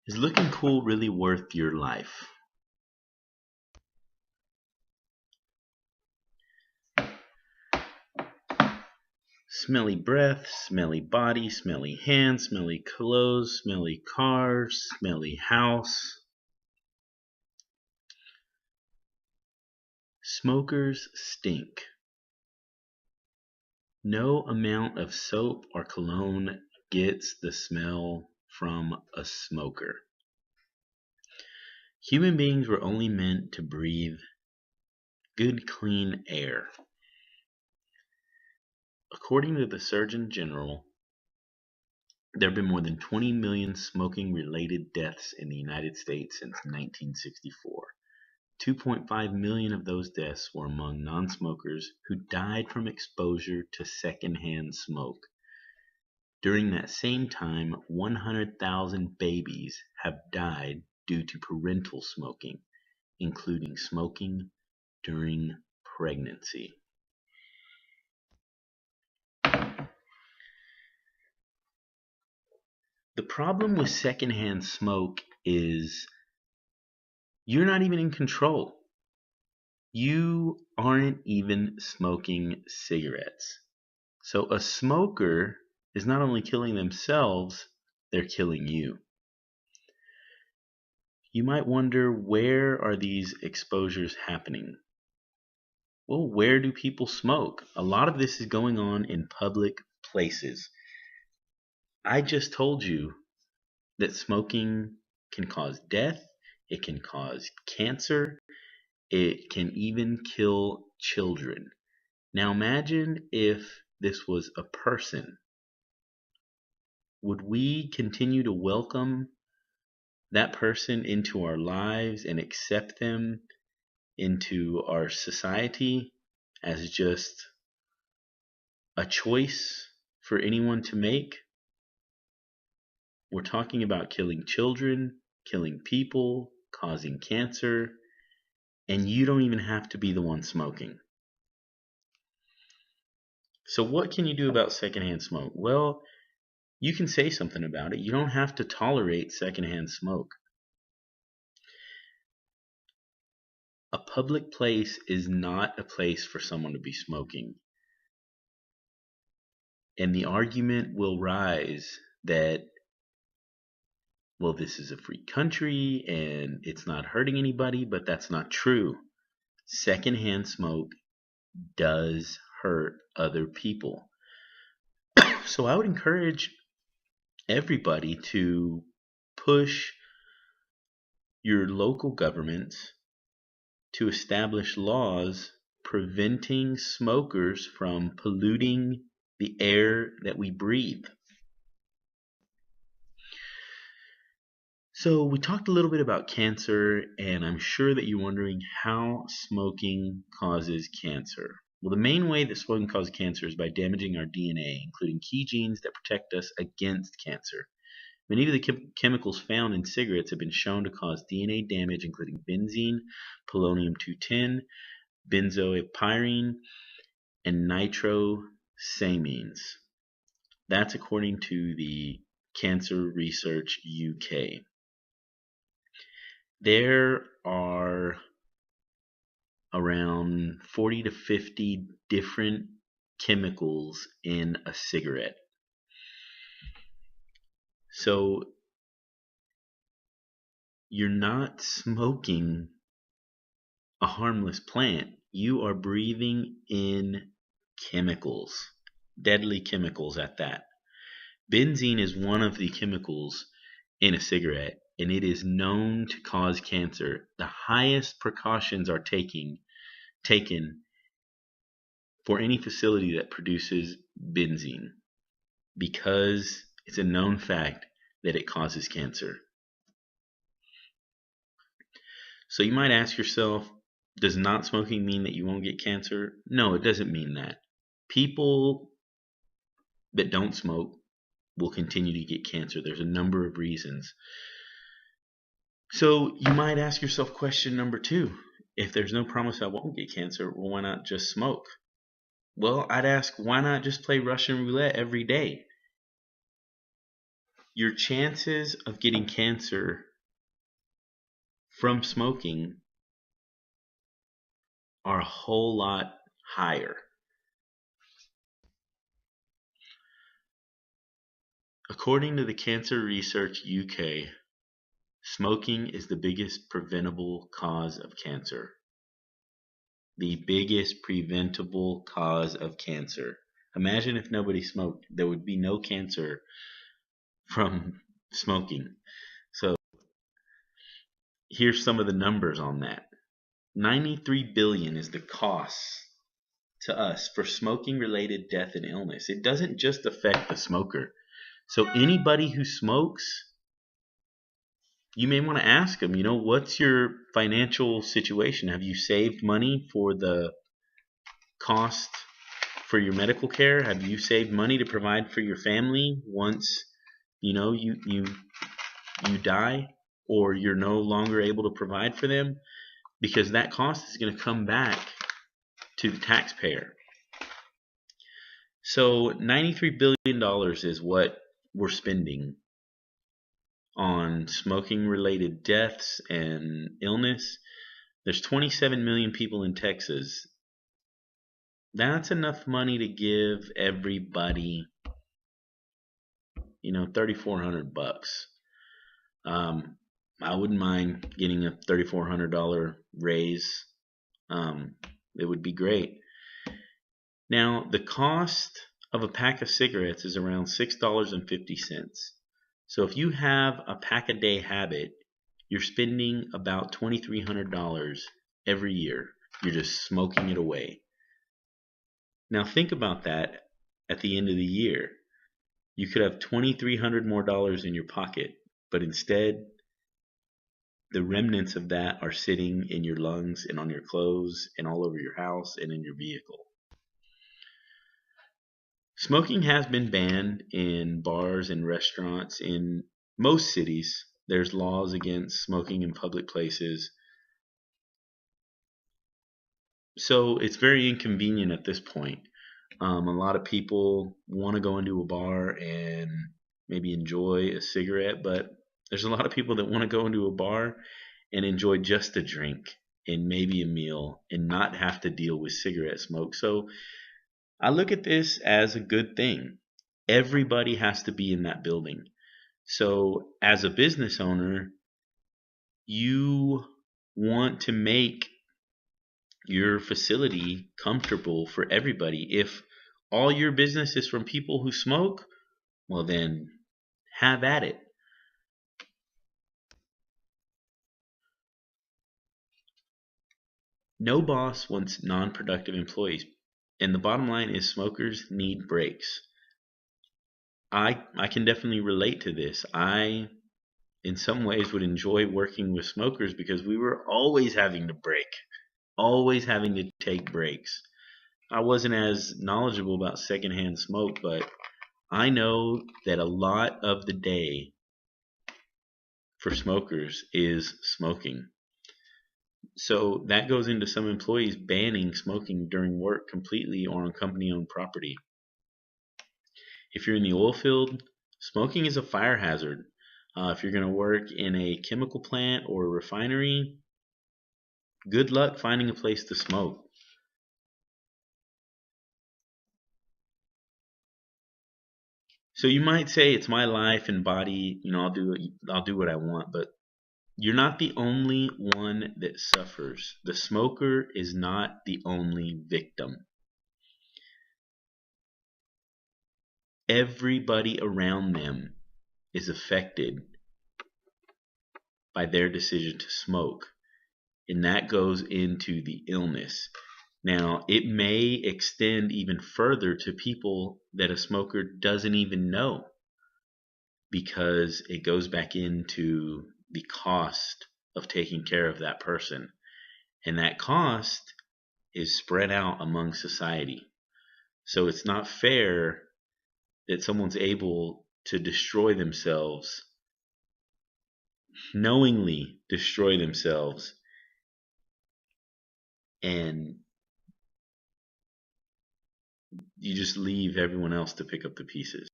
Is looking cool really worth your life? Smelly breath, smelly body, smelly hands, smelly clothes, smelly cars, smelly house. Smokers stink. No amount of soap or cologne gets the smell from a smoker. Human beings were only meant to breathe good, clean air. According to the Surgeon General, there have been more than 20 million smoking-related deaths in the United States since 1964. 2.5 million of those deaths were among non-smokers who died from exposure to secondhand smoke. During that same time, 100,000 babies have died due to parental smoking, including smoking during pregnancy. The problem with secondhand smoke is you're not even in control. You aren't even smoking cigarettes. So a smoker is not only killing themselves, they're killing you. You might wonder, where are these exposures happening? Well, where do people smoke? A lot of this is going on in public places. I just told you that smoking can cause death, it can cause cancer, it can even kill children. Now imagine if this was a person. Would we continue to welcome that person into our lives and accept them into our society as just a choice for anyone to make? We're talking about killing children, killing people, causing cancer, and you don't even have to be the one smoking. So what can you do about secondhand smoke? Well, you can say something about it. You don't have to tolerate secondhand smoke. A public place is not a place for someone to be smoking. And the argument will rise that, well, this is a free country and it's not hurting anybody, but that's not true. Secondhand smoke does hurt other people. So I would encourage everybody to push your local governments to establish laws preventing smokers from polluting the air that we breathe. So we talked a little bit about cancer, and I'm sure that you're wondering how smoking causes cancer. Well, the main way that smoking causes cancer is by damaging our DNA, including key genes that protect us against cancer. Many of the chemicals found in cigarettes have been shown to cause DNA damage, including benzene, polonium-210, benzoylpyrene, and nitrosamines. That's according to the Cancer Research UK. There are around 40 to 50 different chemicals in a cigarette. So you're not smoking a harmless plant. You are breathing in chemicals, deadly chemicals at that. Benzene is one of the chemicals in a cigarette, and it is known to cause cancer. The highest precautions are taken for any facility that produces benzene, because it's a known fact that it causes cancer. So you might ask yourself, does not smoking mean that you won't get cancer? No, it doesn't mean that. People that don't smoke will continue to get cancer. There's a number of reasons. So you might ask yourself question number 2. If there's no promise I won't get cancer, well, why not just smoke? Well, I'd ask, why not just play Russian roulette every day? your chances of getting cancer from smoking are a whole lot higher. According to the Cancer Research UK, smoking is the biggest preventable cause of cancer. The biggest preventable cause of cancer. Imagine if nobody smoked. There would be no cancer from smoking. So here's some of the numbers on that. 93 billion is the cost to us for smoking related death and illness. It doesn't just affect the smoker. So anybody who smokes, you may want to ask them, what's your financial situation? Have you saved money for the cost for your medical care? Have you saved money to provide for your family once, you die or you're no longer able to provide for them? Because that cost is going to come back to the taxpayer. So $93 billion is what we're spending on smoking related deaths and illness. There's 27 million people in Texas. That's enough money to give everybody, $3,400. I wouldn't mind getting a $3,400 raise. It would be great. Now, the cost of a pack of cigarettes is around $6.50. So if you have a pack a day habit, you're spending about $2,300 every year. You're just smoking it away. Now think about that at the end of the year. You could have $2,300 more dollars in your pocket, but instead the remnants of that are sitting in your lungs and on your clothes and all over your house and in your vehicle. Smoking has been banned in bars and restaurants in most cities. There's laws against smoking in public places. So it's very inconvenient at this point. A lot of people want to go into a bar and maybe enjoy a cigarette, but there's a lot of people that want to go into a bar and enjoy just a drink and maybe a meal and not have to deal with cigarette smoke. So I look at this as a good thing. Everybody has to be in that building. So as a business owner, you want to make your facility comfortable for everybody. If all your business is from people who smoke, well then have at it. No boss wants non-productive employees. And the bottom line is smokers need breaks. I can definitely relate to this. I, in some ways, would enjoy working with smokers because we were always having to break, always having to take breaks. I wasn't as knowledgeable about secondhand smoke, but I know that a lot of the day for smokers is smoking. So that goes into some employees banning smoking during work completely or on company-owned property. If you're in the oil field, smoking is a fire hazard. If you're going to work in a chemical plant or a refinery, good luck finding a place to smoke. So you might say it's my life and body, I'll do what I want, but you're not the only one that suffers. The smoker is not the only victim. Everybody around them is affected by their decision to smoke, and that goes into the illness. Now, it may extend even further to people that a smoker doesn't even know, because it goes back into the cost of taking care of that person. And that cost is spread out among society. So it's not fair that someone's able to destroy themselves, knowingly destroy themselves, and you just leave everyone else to pick up the pieces.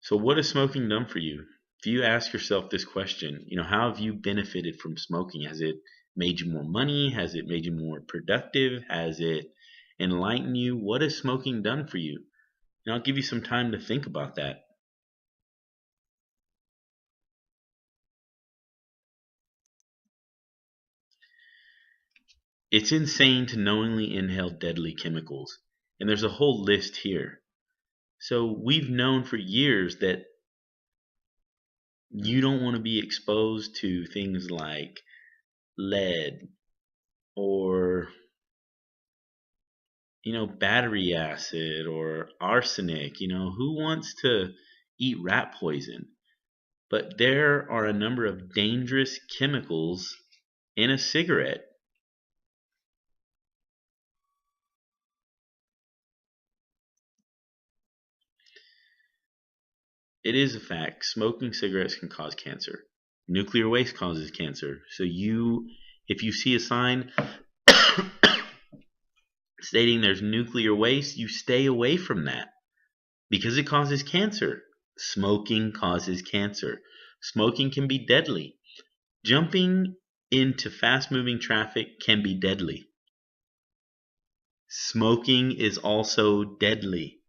So, what has smoking done for you? If you ask yourself this question, how have you benefited from smoking? Has it made you more money? Has it made you more productive? Has it enlightened you? What has smoking done for you? And I'll give you some time to think about that. It's insane to knowingly inhale deadly chemicals, and there's a whole list here. So, we've known for years that you don't want to be exposed to things like lead or battery acid or arsenic. Who wants to eat rat poison? But there are a number of dangerous chemicals in a cigarette. It is a fact. Smoking cigarettes can cause cancer. Nuclear waste causes cancer. So if you see a sign stating there's nuclear waste, you stay away from that because it causes cancer. Smoking causes cancer. Smoking can be deadly. Jumping into fast moving traffic can be deadly. Smoking is also deadly.